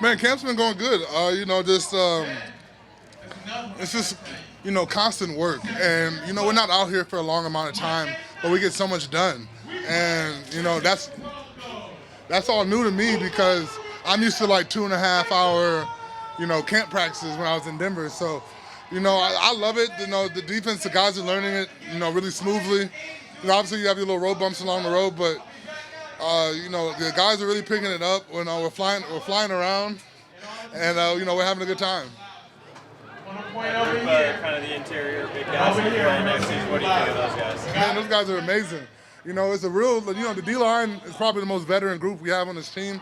Man, camp's been going good. It's just constant work, and we're not out here for a long amount of time, but we get so much done, and that's all new to me because I'm used to like 2.5 hour, camp practices when I was in Denver. So, I love it. The defense, the guys are learning it, really smoothly. Obviously you have your little road bumps along the road, but the guys are really picking it up. We're flying around, and we're having a good time. Kind of the interior big guys that you're playing next to. What do you think of those guys? Man, those guys are amazing. It's a real, the D-line is probably the most veteran group we have on this team.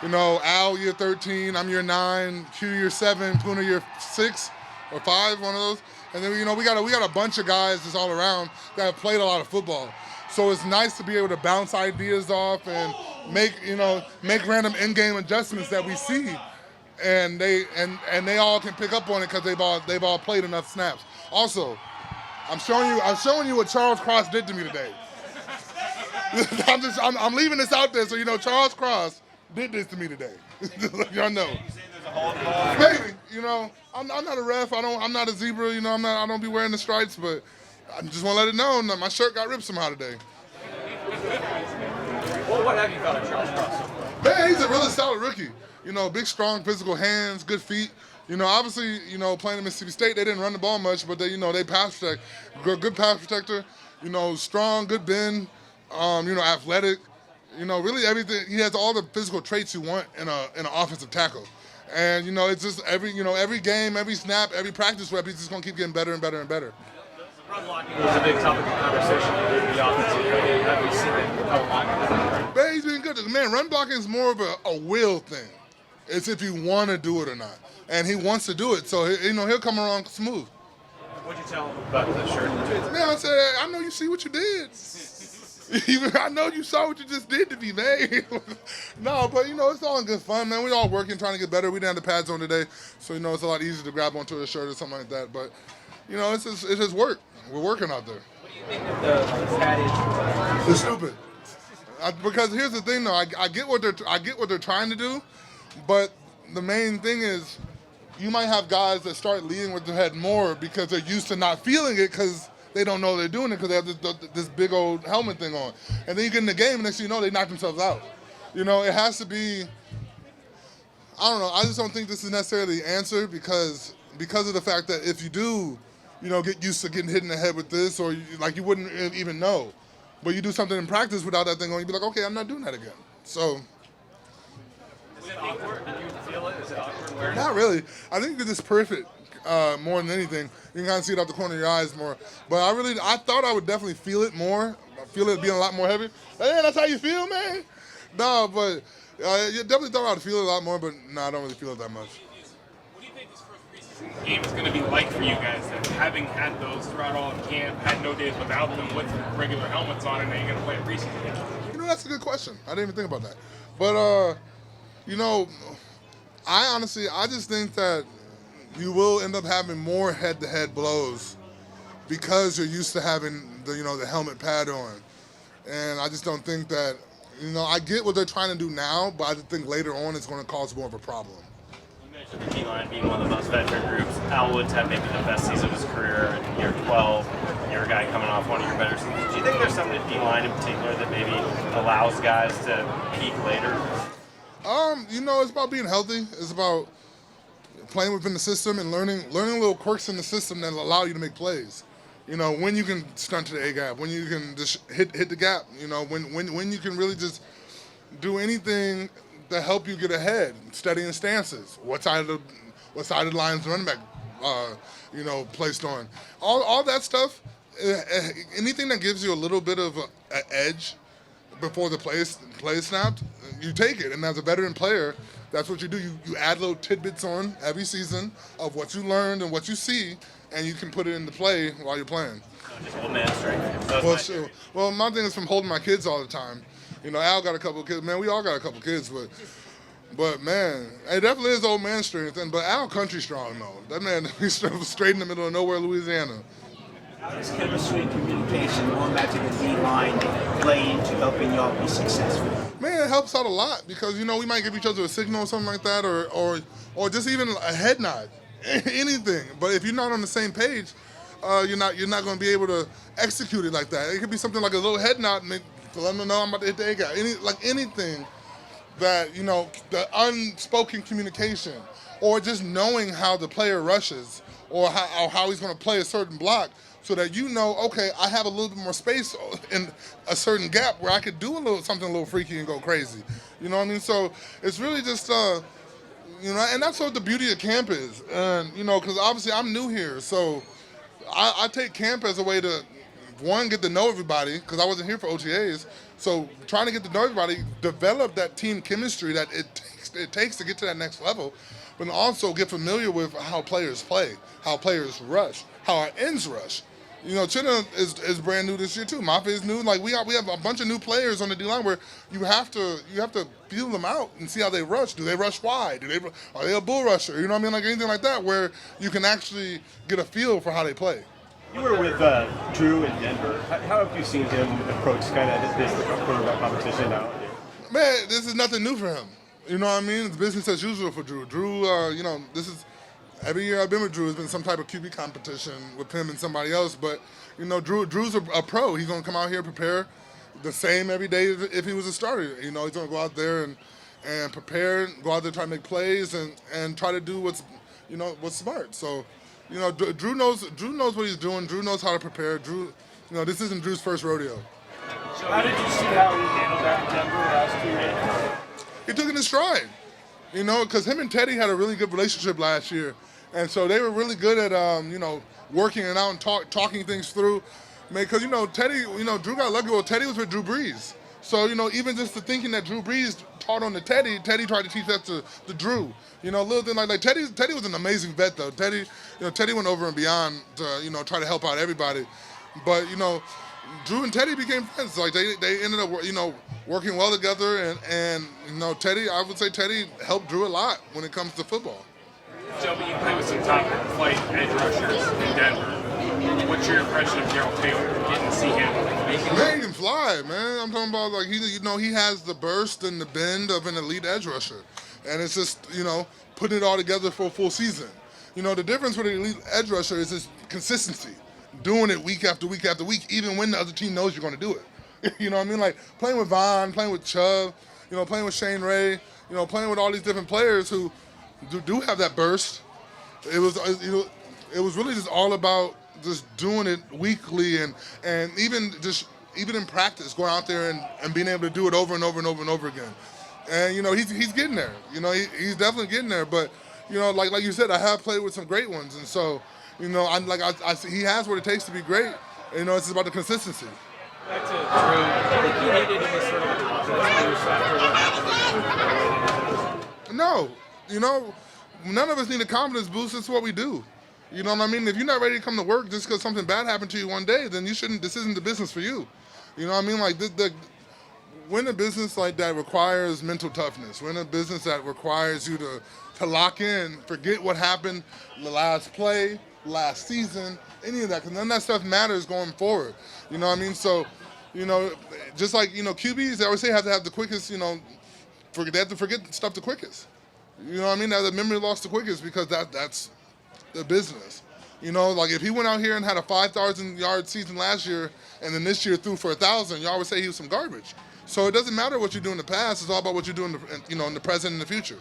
Al, year 13, I'm year 9, Q, year 7, Puna, year 6 or 5, one of those. And then, we got a bunch of guys just all around that have played a lot of football. So it's nice to be able to bounce ideas off and make random in-game adjustments that we see. And they all can pick up on it because they've all played enough snaps. Also, I'm showing you what Charles Cross did to me today. I'm leaving this out there so Charles Cross did this to me today. Y'all know. Maybe I'm not a ref. I'm not a zebra. I don't be wearing the stripes, but I just want to let it know that my shirt got ripped somehow today. Well, what have you thought of Charles Cross so far? Man, he's a really solid rookie. Big, strong, physical hands, good feet. Obviously, playing at Mississippi State, they didn't run the ball much, but they pass protect. Good pass protector. Strong, good bend. Athletic. Really everything. He has all the physical traits you want in an offensive tackle. And it's just every game, every snap, every practice rep, he's just gonna keep getting better and better and better. Run blocking was a big topic of conversation in the offensive unit. Have you seen it become a Man, he's been good. Man, run blocking is more of a will thing. It's if you want to do it or not, and he wants to do it. So he'll come along smooth. What'd you tell him about the shirt? Man, I said, I know you see what you did. I know you saw what you just did to me, man. No, but it's all in good fun, man. We're all working, trying to get better. We didn't have the pads on today, so it's a lot easier to grab onto a shirt or something like that. But it's just work. We're working out there. What do you think that the pad is? It's stupid. Because here's the thing, though. I get what they're trying to do, but the main thing is you might have guys that start leading with their head more because they're used to not feeling it because they don't know they're doing it because they have this big old helmet thing on. And then you get in the game and next thing you know, they knock themselves out. It has to be, I don't know, I just don't think this is necessarily the answer because of the fact that if you do, get used to getting hit in the head with this or you wouldn't even know. But you do something in practice without that thing on, you'd be like, okay, I'm not doing that again. So. Is it awkward? Did you feel it? Is it awkward? Not really. I think it's just perfect. More than anything, you can kind of see it out the corner of your eyes more. But I thought I would definitely feel it more. Feel it being a lot more heavy. Hey, that's how you feel, man. No, but you definitely thought I would feel it a lot more. But no, I don't really feel it that much. What do you think this first preseason game is going to be like for you guys? That having had those throughout all of camp, had no days without them with regular helmets on, and now you're going to play a preseason game? That's a good question. I didn't even think about that. But I just think that you will end up having more head-to-head blows because you're used to having the helmet pad on. And I just don't think that, I get what they're trying to do now, but I just think later on it's going to cause more of a problem. You mentioned the D-line being one of the most veteran groups. Al Woods had maybe the best season of his career in year 12. You're a guy coming off one of your better seasons. Do you think there's something in D-line in particular that maybe allows guys to peak later? It's about being healthy. It's about playing within the system and learning little quirks in the system that allow you to make plays. When you can stunt to the A gap, when you can just hit the gap. When you can really just do anything to help you get ahead. Studying stances. What side of the line's running back, placed on. All that stuff. Anything that gives you a little bit of an edge before the play is snapped, you take it. And as a veteran player, that's what you do. You add little tidbits on every season of what you learned and what you see, and you can put it into play while you're playing. Just old man strength. Well, my thing is from holding my kids all the time. Al got a couple of kids. Man, we all got a couple of kids, but man, it definitely is old man strength. But Al country strong though. That man, he's straight in the middle of nowhere, Louisiana. How does chemistry and communication going back to the D line play into helping y'all be successful? Man, it helps out a lot because we might give each other a signal or something like that, or just even a head nod, anything. But if you're not on the same page, you're not going to be able to execute it like that. It could be something like a little head nod to let them know I'm about to hit the A guy. Anything that the unspoken communication, or just knowing how the player rushes, or how he's going to play a certain block, so that okay, I have a little bit more space in a certain gap where I could do something a little freaky and go crazy. You know what I mean? So it's really just, and that's what the beauty of camp is. And, because obviously I'm new here, so I take camp as a way to, one, get to know everybody, because I wasn't here for OTAs. So trying to get to know everybody, develop that team chemistry that it takes to get to that next level, but also get familiar with how players play, how players rush, how our ends rush. Chinna is brand new this year too. Mafia is new. Like we have a bunch of new players on the D line where you have to feel them out and see how they rush. Do they rush wide? Are they a bull rusher? You know what I mean? Like anything like that where you can actually get a feel for how they play. You were with Drew in Denver. How have you seen him approach kind of this quarterback competition now? Man, this is nothing new for him. You know what I mean? It's business as usual for Drew. Drew, this is every year I've been with Drew, has been some type of QB competition with him and somebody else. But Drew's a pro. He's gonna come out here, prepare the same every day if he was a starter. He's gonna go out there and prepare, go out there try to make plays and try to do what's smart. So. Drew knows what he's doing. Drew knows how to prepare. Drew, this isn't Drew's first rodeo. So how did you see how he handled that in Denver last 2 years? He took it in stride, because him and Teddy had a really good relationship last year, and so they were really good at working it out and talking things through. Because Teddy, Drew got lucky. Well, Teddy was with Drew Brees, so even just the thinking that Drew Brees taught on to Teddy tried to teach that to Drew. A little thing like Teddy was an amazing vet though. Teddy went over and beyond to try to help out everybody. But Drew and Teddy became friends. Like they ended up working well together, and Teddy, I would say Teddy helped Drew a lot when it comes to football. Shelby, you play with some top flight edge rushers in Denver. What's your impression of Gerald Taylor? Getting to see him. Man, he can fly, man. I'm talking about like he has the burst and the bend of an elite edge rusher, and it's just putting it all together for a full season. The difference with an elite edge rusher is his consistency, doing it week after week after week, even when the other team knows you're going to do it. You know what I mean? Like playing with Vaughn, playing with Chubb, playing with Shane Ray, playing with all these different players who do have that burst. It was really just all about just doing it weekly and even in practice, going out there and being able to do it over and over and over and over again. And he's getting there. He's definitely getting there. But like you said, I have played with some great ones, and so I see he has what it takes to be great. It's just about the consistency. Back to Drew, I think you needed any sort of a confidence boost after what happened. No, none of us need a confidence boost. It's what we do. You know what I mean? If you're not ready to come to work just because something bad happened to you one day, then you shouldn't. This isn't the business for you. You know what I mean? Like when a business like that requires mental toughness, when a business that requires you to lock in, forget what happened the last play, last season, any of that, because none of that stuff matters going forward. You know what I mean? So, just like QBs, they always say have to have the quickest. They have to forget stuff the quickest. You know what I mean? They have the memory loss the quickest because that's the business. Like if he went out here and had a 5,000-yard season last year and then this year threw for 1,000, you always say he was some garbage. So it doesn't matter what you do in the past. It's all about what you do in the present and the future.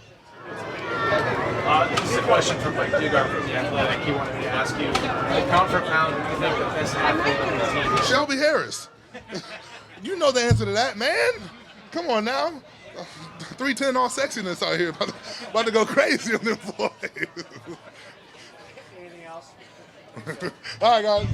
This is a question from Mike Duggar from The Athletic. He wanted me to ask you, pound for pound, who do you think the best athlete on the team is? Shelby Harris. You know the answer to that, man. Come on now. 310 all sexiness out here. About to go crazy on them boys. Anything else? All right, guys.